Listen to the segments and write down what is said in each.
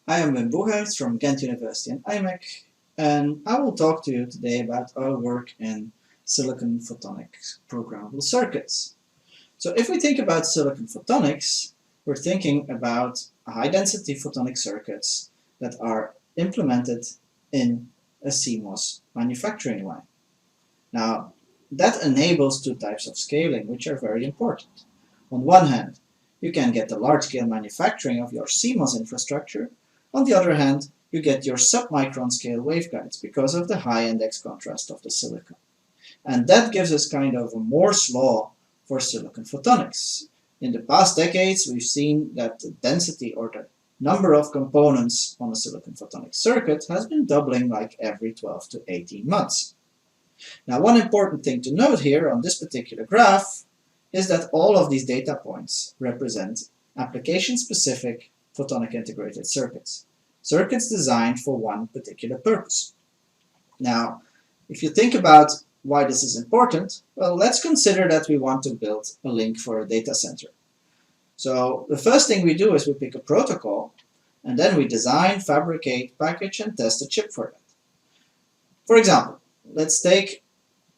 I am Wim Bogaerts from Ghent University and IMEC, and I will talk to you today about our work in silicon photonics programmable circuits. So if we think about silicon photonics, we're thinking about high-density photonic circuits that are implemented in a CMOS manufacturing line. Now, that enables two types of scaling, which are very important. On one hand, you can get the large-scale manufacturing of your CMOS infrastructure. On the other hand, you get your sub-micron scale waveguides because of the high index contrast of the silicon. And that gives us kind of a Moore's law for silicon photonics. In the past decades, we've seen that the density or the number of components on a silicon photonic circuit has been doubling like every 12 to 18 months. Now, one important thing to note here on this particular graph is that all of these data points represent application-specific photonic integrated circuits. Circuits designed for one particular purpose. Now, if you think about why this is important, well, let's consider that we want to build a link for a data center. So the first thing we do is we pick a protocol, and then we design, fabricate, package, and test a chip for that. For example, let's take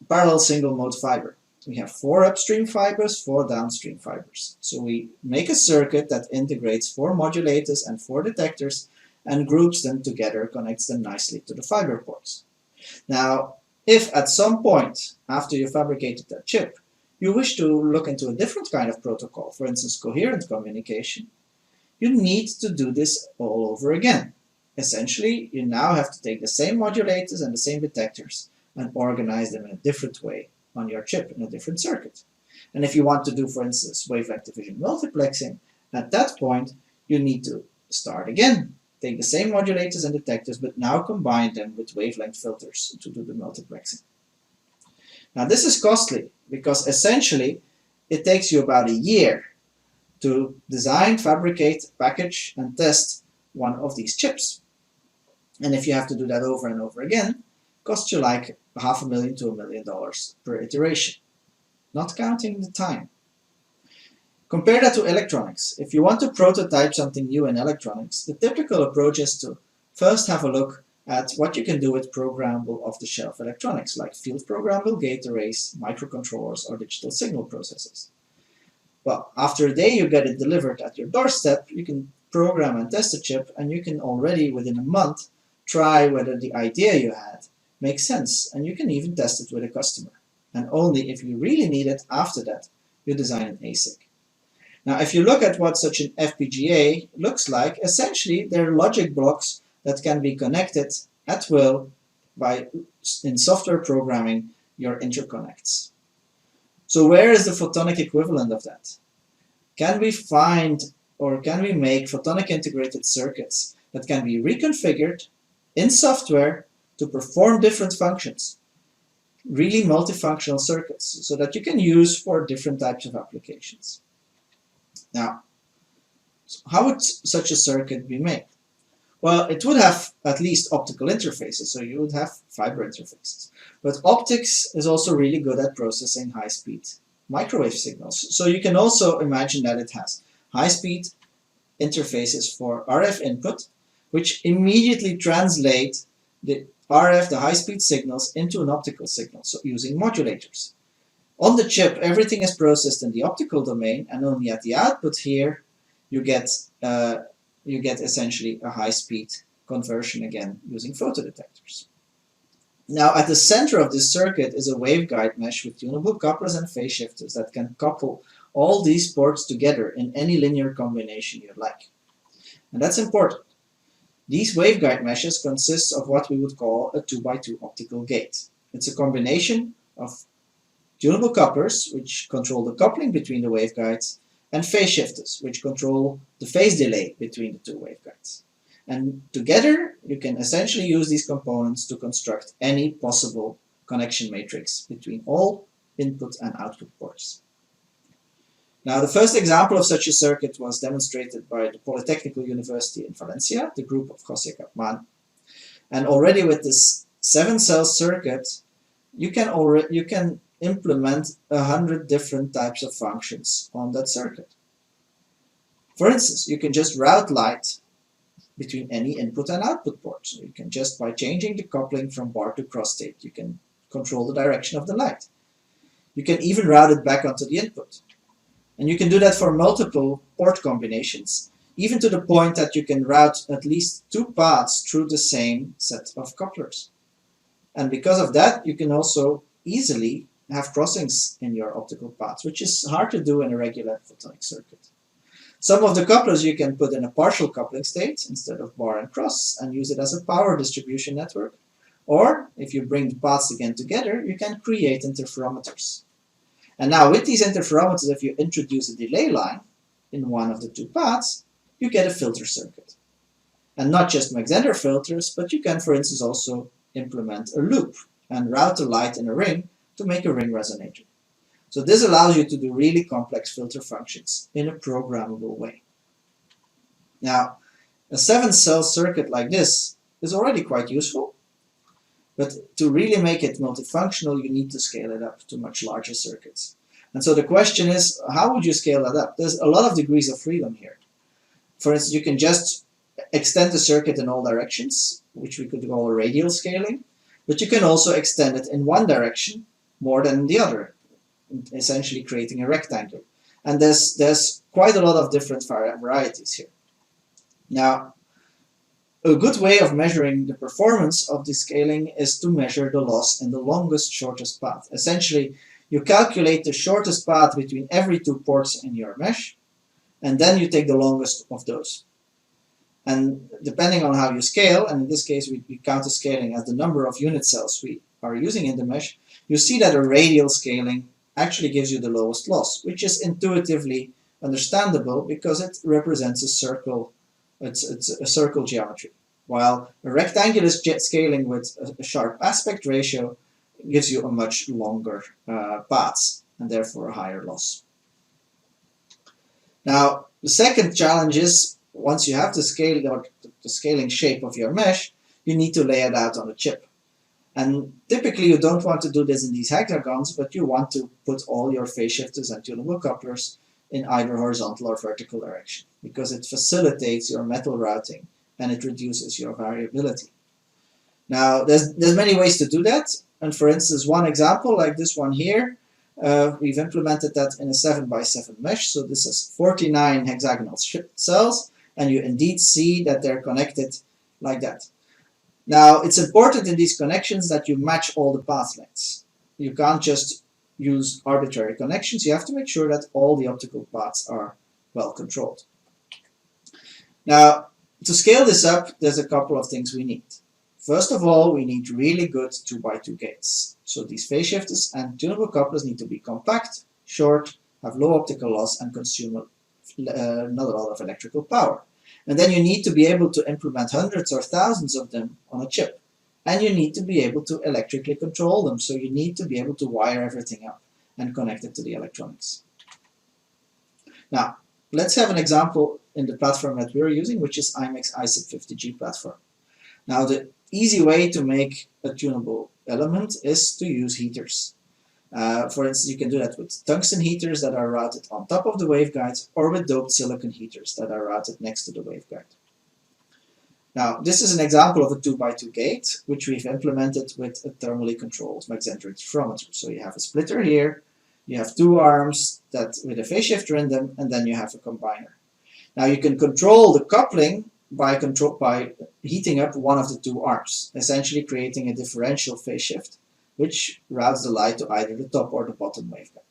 parallel single mode fiber. We have 4 upstream fibers, 4 downstream fibers. So we make a circuit that integrates 4 modulators and 4 detectors and groups them together, connects them nicely to the fiber ports. Now, if at some point after you fabricated that chip, you wish to look into a different kind of protocol, for instance coherent communication, you need to do this all over again. Essentially, you now have to take the same modulators and the same detectors and organize them in a different way on your chip in a different circuit. And if you want to do, for instance, wavelength division multiplexing, at that point you need to start again. Take the same modulators and detectors, but now combine them with wavelength filters to do the multiplexing. Now this is costly because essentially it takes you about a year to design, fabricate, package, and test one of these chips. And if you have to do that over and over again, it costs you like $500,000 to $1 million per iteration, not counting the time. Compare that to electronics. If you want to prototype something new in electronics, the typical approach is to first have a look at what you can do with programmable off-the-shelf electronics, like field programmable gate arrays, microcontrollers, or digital signal processors. Well, after a day you get it delivered at your doorstep, you can program and test the chip, and you can already within a month try whether the idea you had makes sense, and you can even test it with a customer. And only if you really need it after that, you design an ASIC. Now, if you look at what such an FPGA looks like, essentially they're logic blocks that can be connected at will by in software programming your interconnects. So where is the photonic equivalent of that? Can we find or can we make photonic integrated circuits that can be reconfigured in software to perform different functions? Really multifunctional circuits, so that you can use for different types of applications. Now, how would such a circuit be made? Well, it would have at least optical interfaces, so you would have fiber interfaces. But optics is also really good at processing high-speed microwave signals. So you can also imagine that it has high-speed interfaces for RF input, which immediately translate the RF, the high-speed signals, into an optical signal, so using modulators. On the chip, everything is processed in the optical domain, and only at the output here you get essentially a high-speed conversion again using photodetectors. Now, at the center of this circuit is a waveguide mesh with tunable couplers and phase shifters that can couple all these ports together in any linear combination you like. And that's important. These waveguide meshes consist of what we would call a 2x2 optical gate. It's a combination of tunable couplers, which control the coupling between the waveguides, and phase shifters, which control the phase delay between the two waveguides. And together, you can essentially use these components to construct any possible connection matrix between all input and output ports. Now, the first example of such a circuit was demonstrated by the Polytechnical University in Valencia, the group of José Capman. And already with this 7-cell circuit, you can implement 100 different types of functions on that circuit. For instance, you can just route light between any input and output port. So you can just, by changing the coupling from bar to cross state, you can control the direction of the light. You can even route it back onto the input. And you can do that for multiple port combinations, even to the point that you can route at least 2 paths through the same set of couplers. And because of that, you can also easily have crossings in your optical paths, which is hard to do in a regular photonic circuit. Some of the couplers you can put in a partial coupling state instead of bar and cross and use it as a power distribution network. Or, if you bring the paths again together, you can create interferometers. And now with these interferometers, if you introduce a delay line in one of the 2 paths, you get a filter circuit. And not just Mach-Zehnder filters, but you can, for instance, also implement a loop and route the light in a ring to make a ring resonator. So this allows you to do really complex filter functions in a programmable way. Now, a 7-cell circuit like this is already quite useful, but to really make it multifunctional, you need to scale it up to much larger circuits. And so the question is, how would you scale that up? There's a lot of degrees of freedom here. For instance, you can just extend the circuit in all directions, which we could call radial scaling, but you can also extend it in one direction more than the other, essentially creating a rectangle. And there's quite a lot of different varieties here. Now, a good way of measuring the performance of this scaling is to measure the loss in the longest, shortest path. Essentially, you calculate the shortest path between every 2 ports in your mesh, and then you take the longest of those. And depending on how you scale, and in this case we count the scaling as the number of unit cells we are using in the mesh, you see that a radial scaling actually gives you the lowest loss, which is intuitively understandable because it represents a circle. It's a circle geometry, while a rectangular scaling with a sharp aspect ratio gives you a much longer paths and therefore a higher loss. Now, the second challenge is, once you have the scaling shape of your mesh, you need to lay it out on a chip. And typically you don't want to do this in these hexagons, but you want to put all your phase shifters and tunable couplers in either horizontal or vertical direction, because it facilitates your metal routing and it reduces your variability. Now, there's many ways to do that, and for instance, one example like this one here, we've implemented that in a 7x7 mesh. So this is 49 hexagonal cells, and you indeed see that they're connected like that. Now, it's important in these connections that you match all the path lengths. You can't just use arbitrary connections. You have to make sure that all the optical paths are well controlled. Now, to scale this up, there's a couple of things we need. First of all, we need really good 2x2 gates. So these phase shifters and tunable couplers need to be compact, short, have low optical loss, and consume not a lot of electrical power. And then you need to be able to implement hundreds or thousands of them on a chip. And you need to be able to electrically control them. So you need to be able to wire everything up and connect it to the electronics. Now, let's have an example in the platform that we're using, which is IMEC's ISIP50G platform. Now, the easy way to make a tunable element is to use heaters. For instance, you can do that with tungsten heaters that are routed on top of the waveguide, or with doped silicon heaters that are routed next to the waveguide. Now, this is an example of a 2x2 gate, which we've implemented with a thermally controlled Mach-Zehnder interferometer. So you have a splitter here, you have 2 arms with a phase shifter in them, and then you have a combiner. Now you can control the coupling by heating up one of the 2 arms, essentially creating a differential phase shift, which routes the light to either the top or the bottom waveguide.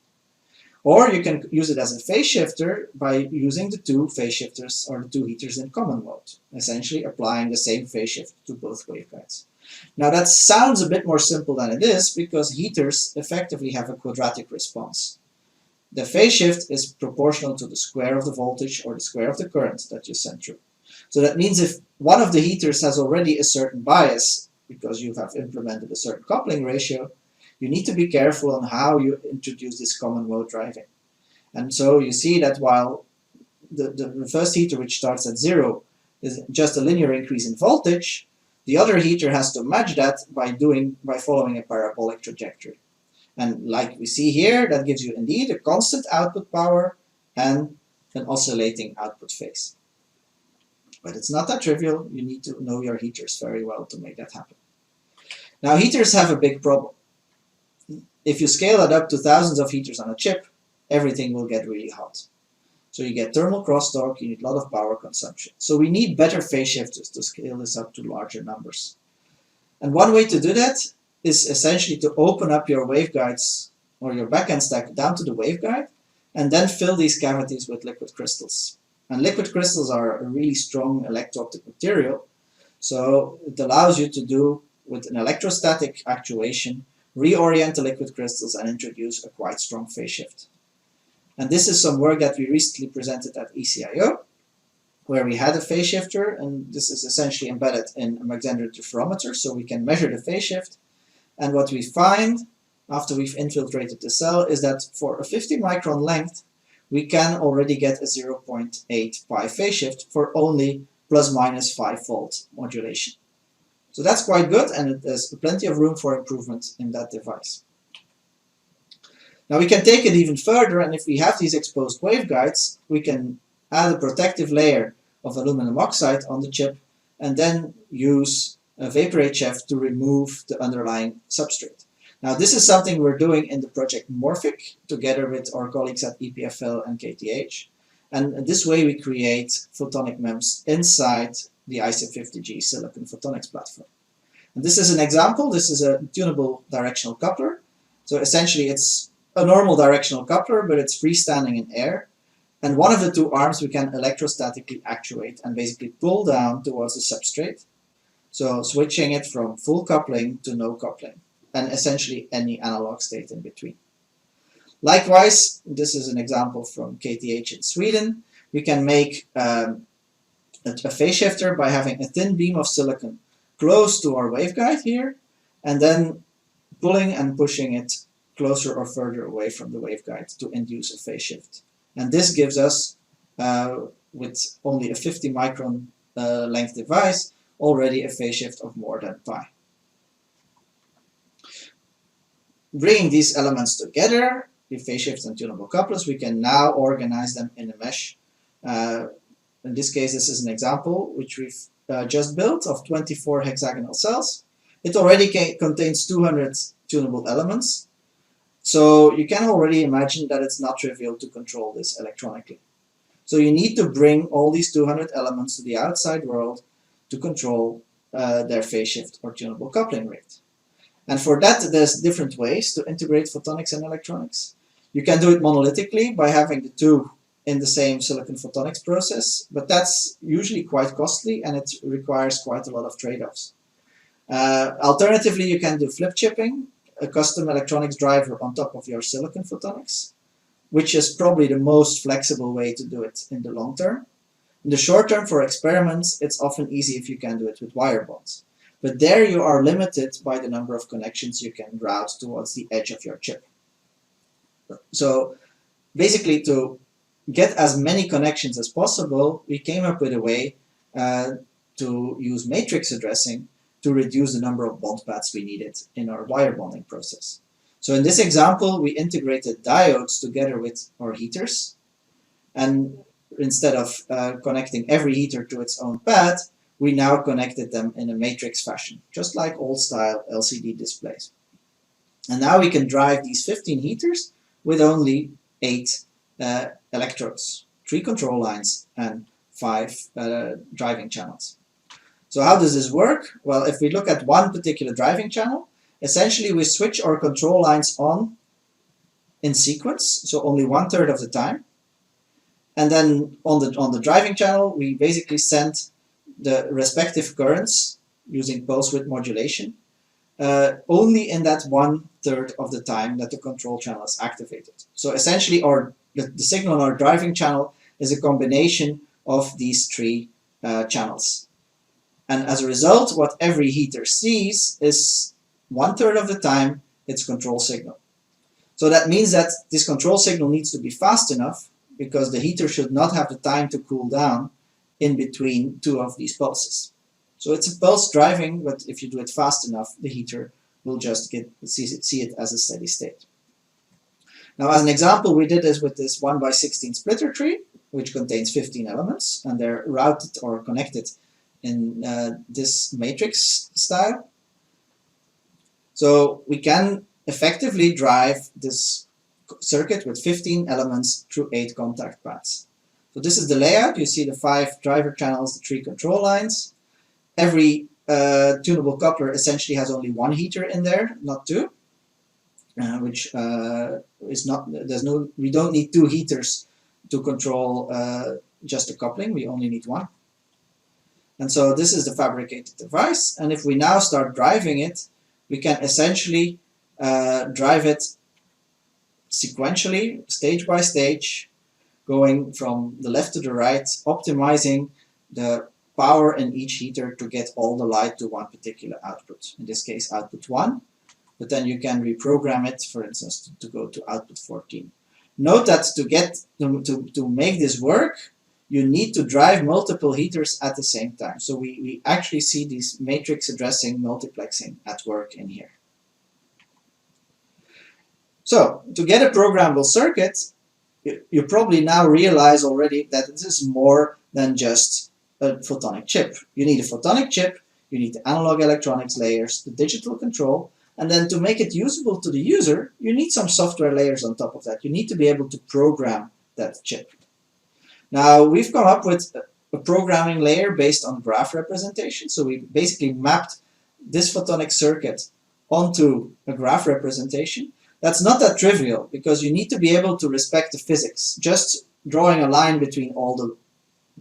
Or you can use it as a phase shifter by using the 2 phase shifters or the 2 heaters in common mode, essentially applying the same phase shift to both waveguides. Now that sounds a bit more simple than it is, because heaters effectively have a quadratic response. The phase shift is proportional to the square of the voltage or the square of the current that you send through. So that means if one of the heaters has already a certain bias, because you have implemented a certain coupling ratio, you need to be careful on how you introduce this common mode driving. And so you see that while the first heater, which starts at 0, is just a linear increase in voltage, the other heater has to match that by following a parabolic trajectory. And like we see here, that gives you indeed a constant output power and an oscillating output phase. But it's not that trivial. You need to know your heaters very well to make that happen. Now, heaters have a big problem. If you scale it up to thousands of heaters on a chip, everything will get really hot. So you get thermal crosstalk, you need a lot of power consumption. So we need better phase shifters to scale this up to larger numbers. And one way to do that is essentially to open up your waveguides or your backend stack down to the waveguide and then fill these cavities with liquid crystals. And liquid crystals are a really strong electro-optic material, so it allows you to do, with an electrostatic actuation, reorient the liquid crystals and introduce a quite strong phase shift. And this is some work that we recently presented at ECIO, where we had a phase shifter, and this is essentially embedded in a Mach-Zehnder interferometer, so we can measure the phase shift. And what we find, after we've infiltrated the cell, is that for a 50 micron length, we can already get a 0.8 pi phase shift for only plus minus 5 volt modulation. So that's quite good, and there's plenty of room for improvement in that device. Now we can take it even further, and if we have these exposed waveguides, we can add a protective layer of aluminum oxide on the chip and then use a vapor HF to remove the underlying substrate. Now this is something we're doing in the project Morphic together with our colleagues at EPFL and KTH, and this way we create photonic MEMS inside the IC50G silicon photonics platform. And this is an example. This is a tunable directional coupler. So essentially it's a normal directional coupler, but it's freestanding in air. And one of the two arms we can electrostatically actuate and basically pull down towards the substrate. So switching it from full coupling to no coupling, and essentially any analog state in between. Likewise, this is an example from KTH in Sweden. We can make a phase shifter by having a thin beam of silicon close to our waveguide here, and then pulling and pushing it closer or further away from the waveguide to induce a phase shift. And this gives us, with only a 50 micron length device, already a phase shift of more than pi. Bringing these elements together, the phase shifts and tunable couplers, we can now organize them in a mesh. In this case, this is an example which we've just built of 24 hexagonal cells. It already contains 200 tunable elements. So you can already imagine that it's not trivial to control this electronically. So you need to bring all these 200 elements to the outside world to control their phase shift or tunable coupling rate. And for that, there's different ways to integrate photonics and electronics. You can do it monolithically by having the two in the same silicon photonics process, but that's usually quite costly and it requires quite a lot of trade-offs. Alternatively, you can do flip chipping, a custom electronics driver on top of your silicon photonics, which is probably the most flexible way to do it in the long term. In the short term, for experiments, it's often easy if you can do it with wire bonds. But there you are limited by the number of connections you can route towards the edge of your chip. So basically, to get as many connections as possible, we came up with a way to use matrix addressing to reduce the number of bond paths we needed in our wire bonding process. So in this example, we integrated diodes together with our heaters, and instead of connecting every heater to its own path, we now connected them in a matrix fashion, just like old-style LCD displays. And now we can drive these 15 heaters with only 8 electrodes, 3 control lines, and 5 driving channels. So how does this work? Well, if we look at one particular driving channel, essentially we switch our control lines on in sequence, so only 1/3 of the time. And then on the driving channel, we basically send the respective currents using pulse width modulation only in that 1/3 of the time that the control channel is activated. So essentially the signal on our driving channel is a combination of these 3 channels. And as a result, what every heater sees is 1/3 of the time its control signal. So that means that this control signal needs to be fast enough because the heater should not have the time to cool down in between 2 of these pulses. So it's a pulse driving, but if you do it fast enough, the heater will just see it as a steady state. Now, as an example, we did this with this 1/16 splitter tree. which contains 15 elements, and they're routed or connected in this matrix style. So we can effectively drive this circuit with 15 elements through 8 contact paths. So this is the layout. You see the 5 driver channels, the 3 control lines. Every tunable coupler essentially has only 1 heater in there, not 2, which is not, we don't need 2 heaters to control just the coupling, we only need 1. And so this is the fabricated device, and if we now start driving it, we can essentially drive it sequentially, stage by stage, going from the left to the right, optimizing the power in each heater to get all the light to one particular output. In this case, output 1, but then you can reprogram it, for instance, to go to output 14. Note that to make this work, you need to drive multiple heaters at the same time. So we actually see this matrix addressing multiplexing at work in here. So to get a programmable circuit, you probably now realize already that this is more than just a photonic chip. You need a photonic chip, you need the analog electronics layers, the digital control, and then to make it usable to the user, you need some software layers on top of that. You need to be able to program that chip. Now, we've come up with a programming layer based on graph representation. So we basically mapped this photonic circuit onto a graph representation. That's not that trivial because you need to be able to respect the physics. Just drawing a line between all the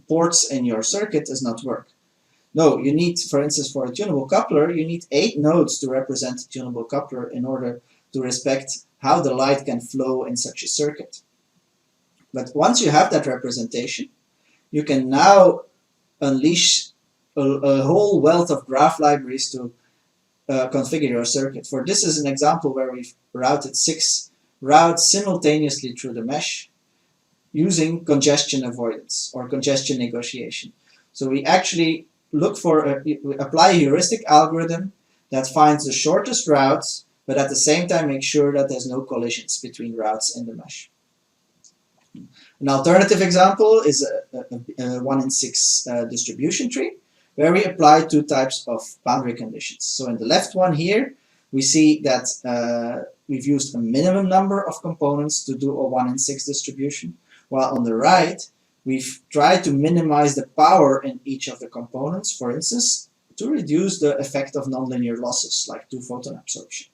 ports in your circuit does not work. No, you need, for instance, for a tunable coupler, you need 8 nodes to represent a tunable coupler in order to respect how the light can flow in such a circuit. But once you have that representation, you can now unleash a whole wealth of graph libraries to configure your circuit. For this is an example where we've routed 6 routes simultaneously through the mesh using congestion avoidance or congestion negotiation. So we actually look for, we apply a heuristic algorithm that finds the shortest routes, but at the same time make sure that there's no collisions between routes in the mesh. An alternative example is a 1 in 6 distribution tree, where we apply 2 types of boundary conditions. So in the left one here, we see that we've used a minimum number of components to do a 1 in 6 distribution, while on the right, we've tried to minimize the power in each of the components, for instance, to reduce the effect of nonlinear losses, like 2 photon absorption.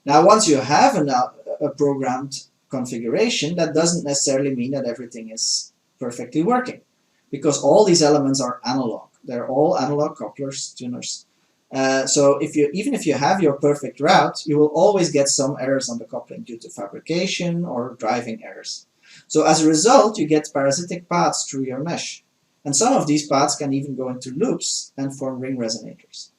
Now, once you have a programmed configuration, that doesn't necessarily mean that everything is perfectly working, because all these elements are analog. They're all analog couplers, tuners. So even if you have your perfect route, you will always get some errors on the coupling due to fabrication or driving errors. So as a result, you get parasitic paths through your mesh. And some of these paths can even go into loops and form ring resonators.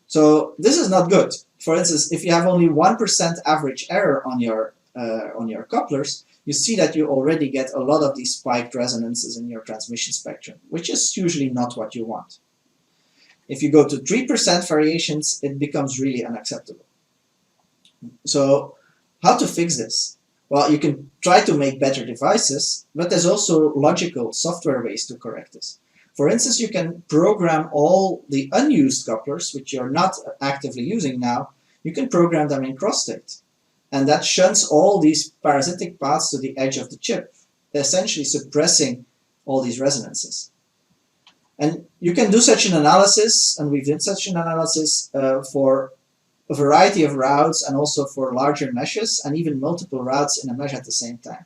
So this is not good. For instance, if you have only 1% average error on your couplers, you see that you already get a lot of these spiked resonances in your transmission spectrum, which is usually not what you want. If you go to 3% variations, it becomes really unacceptable. So how to fix this? Well, you can try to make better devices, but there's also logical software ways to correct this. For instance, you can program all the unused couplers, which you're not actively using now, you can program them in cross-state. And that shunts all these parasitic paths to the edge of the chip, essentially suppressing all these resonances. And you can do such an analysis, and we've done such an analysis for a variety of routes and also for larger meshes and even multiple routes in a mesh at the same time.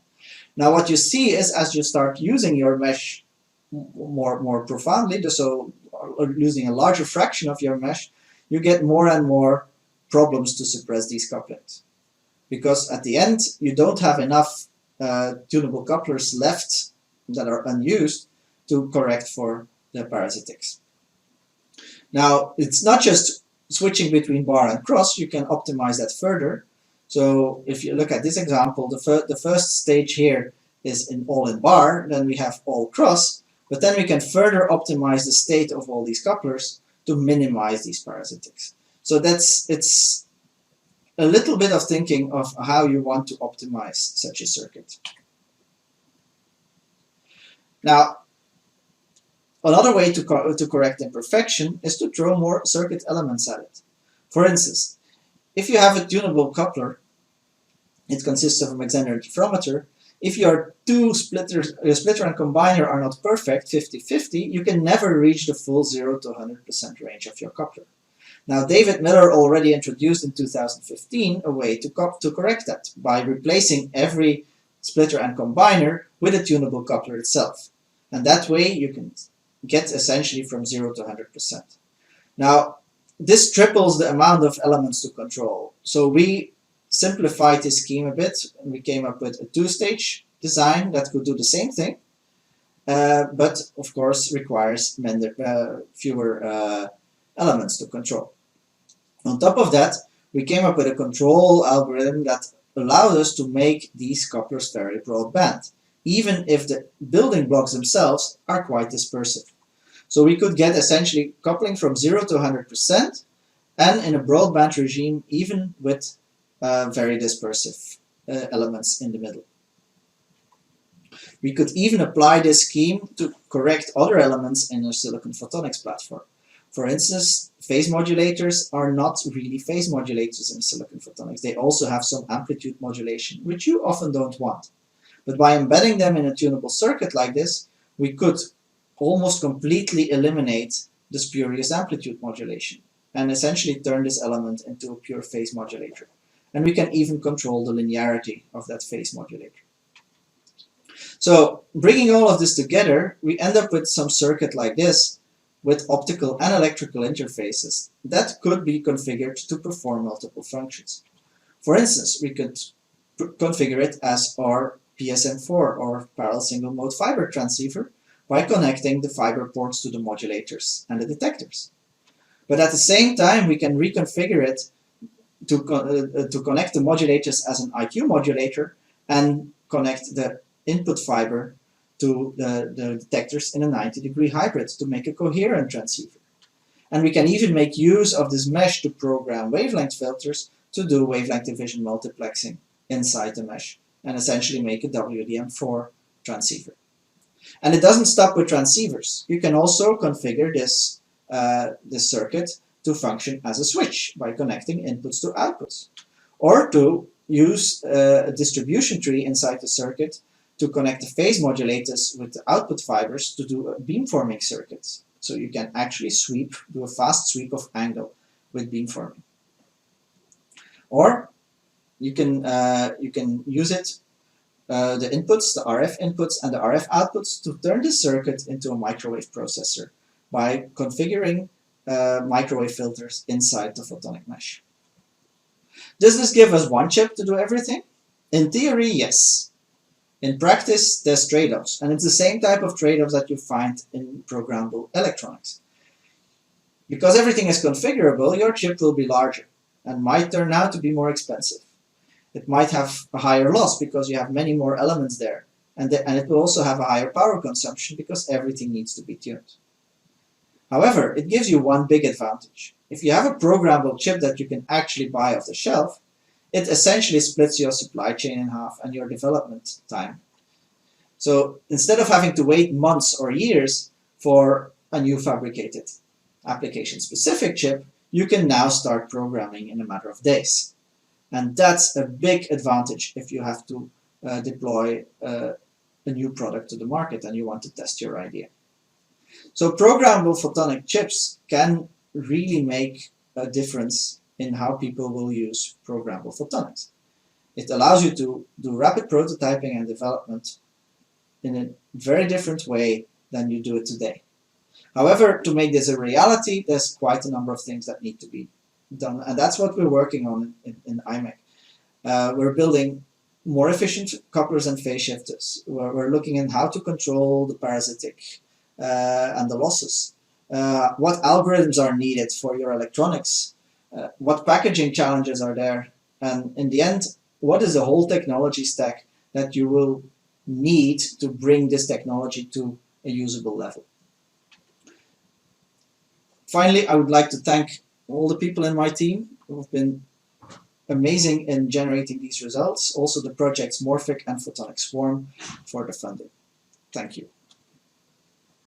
Now what you see is as you start using your mesh more profoundly, so using a larger fraction of your mesh, you get more and more problems to suppress these couplings. Because at the end, you don't have enough tunable couplers left that are unused to correct for the parasitics. Now, it's not just switching between bar and cross, you can optimize that further. So if you look at this example, the first stage here is all in bar, then we have all cross, but then we can further optimize the state of all these couplers to minimize these parasitics. So it's a little bit of thinking of how you want to optimize such a circuit. Now, another way to correct imperfection is to throw more circuit elements at it. For instance, if you have a tunable coupler, it consists of a Mach-Zehnder interferometer. If your two splitter and combiner are not perfect, 50-50, you can never reach the full 0 to 100% range of your coupler. Now, David Miller already introduced in 2015 a way to correct that by replacing every splitter and combiner with a tunable coupler itself. And that way you can get essentially from 0 to 100%. Now, this triples the amount of elements to control. So we simplified this scheme a bit, and we came up with a two-stage design that could do the same thing, but of course requires fewer elements to control. On top of that, we came up with a control algorithm that allowed us to make these couplers very broadband, even if the building blocks themselves are quite dispersive. So we could get essentially coupling from 0 to 100% and in a broadband regime even with very dispersive elements in the middle. We could even apply this scheme to correct other elements in a silicon photonics platform. For instance, phase modulators are not really phase modulators in silicon photonics. They also have some amplitude modulation, which you often don't want. But by embedding them in a tunable circuit like this, we could almost completely eliminate the spurious amplitude modulation and essentially turn this element into a pure phase modulator. And we can even control the linearity of that phase modulator. So bringing all of this together, we end up with some circuit like this with optical and electrical interfaces that could be configured to perform multiple functions. For instance, we could configure it as our PSM4 or parallel single mode fiber transceiver by connecting the fiber ports to the modulators and the detectors. But at the same time, we can reconfigure it to connect the modulators as an IQ modulator and connect the input fiber to the detectors in a 90-degree hybrid to make a coherent transceiver. And we can even make use of this mesh to program wavelength filters to do wavelength division multiplexing inside the mesh and essentially make a WDM4 transceiver. And it doesn't stop with transceivers. You can also configure this circuit to function as a switch by connecting inputs to outputs, or to use a distribution tree inside the circuit to connect the phase modulators with the output fibers to do beamforming circuits. So you can actually do a fast sweep of angle with beamforming. Or you can use it, the inputs, the RF inputs and the RF outputs, to turn this circuit into a microwave processor by configuring microwave filters inside the photonic mesh. Does this give us one chip to do everything? In theory, yes. In practice, there's trade-offs, and it's the same type of trade-offs that you find in programmable electronics. Because everything is configurable, your chip will be larger and might turn out to be more expensive. It might have a higher loss because you have many more elements there, and it will also have a higher power consumption because everything needs to be tuned. However, it gives you one big advantage. If you have a programmable chip that you can actually buy off the shelf, it essentially splits your supply chain in half and your development time. So instead of having to wait months or years for a new fabricated application-specific chip, you can now start programming in a matter of days. And that's a big advantage if you have to deploy a new product to the market and you want to test your idea. So programmable photonic chips can really make a difference in how people will use programmable photonics. It allows you to do rapid prototyping and development in a very different way than you do it today. However, to make this a reality, there's quite a number of things that need to be done, and that's what we're working on in IMEC. We're building more efficient couplers and phase shifters. We're looking at how to control the parasitic and the losses. What algorithms are needed for your electronics? What packaging challenges are there? And in the end, what is the whole technology stack that you will need to bring this technology to a usable level? Finally, I would like to thank all the people in my team who have been amazing in generating these results. Also the projects Morphic and Photonic Swarm for the funding. Thank you.